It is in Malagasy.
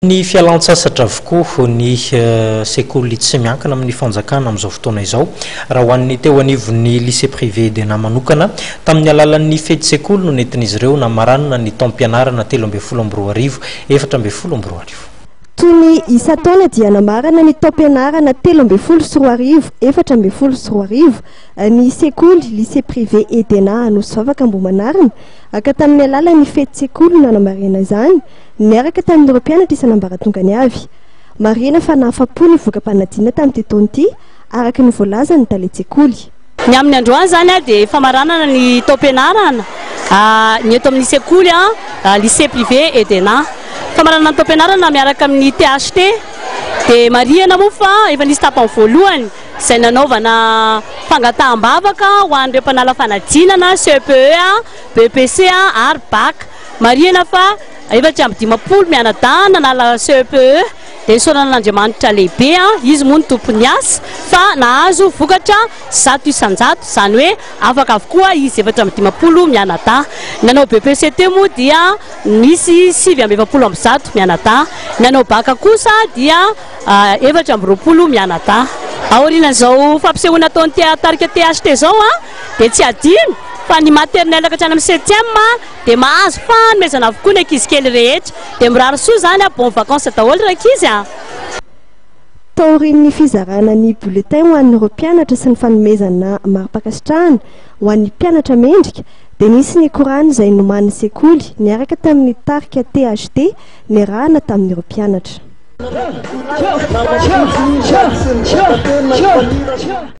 Ny fialan-tsasatra avokoa ny sekoly tsy miankina amin'ny fanjakana amin'izao fotoana izao raha hoan'ny teo anivon'ny lycée privé d'ENA manokana tamin'ny alalan'ny fety sekoly no nentin'izy ireo namaranana ny taom-pianarana 13 412. Toy ny isa-taona dia namarana ny taom-pianarana 13 412 ny sekoly lycée privé d'ENA Anosavaka Ambohimanarina aka tamin'ny alalan'ny fety sekoly nanamarena izany niaraka tamin'ireo mpianatra isan'ambaratonga ny avy. Marina fa nahafa-po ny vokam-panadina tamin'ity taona ity araka ny voalazany taletsekoly. Ny amin'ny androany zany dia famaranana ny taom-pianarana ny eto amin'ny sekoly lycée privé d'ENA. Famaranana ny taom-pianarana miaraka amin'ny THT dia marihana moa fa efa nisy tapany voalohany izay nanaovana fangataham-bavaka ho an'ireo mpanala fanadinana CPE, BPC ary BAC. Marihana fa efa tsy amby 50 mianadahy nanala CPE dia soranan'Andriamanitra lehibe izy moa ny tompony asa fa nahazo vokatra 100 isan-jato izany hoe afaka avokoa izy efatra amby 50 mianadahy. Nanao BPCT moa dia misy 720 mianadahy. Nanao BAC kosa dia 420 mianadahy. Aorian'izao fampisehoana ataon'ny tarika THT zao dia tsy adino fa ny maternelle ka hatrany amin'ny 7e dia mahazo fanomezana avokoa ny ankizy kely rehetra dia mirary soa zany bon vacances daholo ireo ankizy. Taorian'ny fizarana ny bulletin ho an'ireo mpianatra sy ny fanomezana mari-pakasitrahana ho an'ny mpianatra mendrika dia nisy ny korany izay noman'ny sekoly niaraka tamin'ny tarika THT niarahana tamin'ireo mpianatra.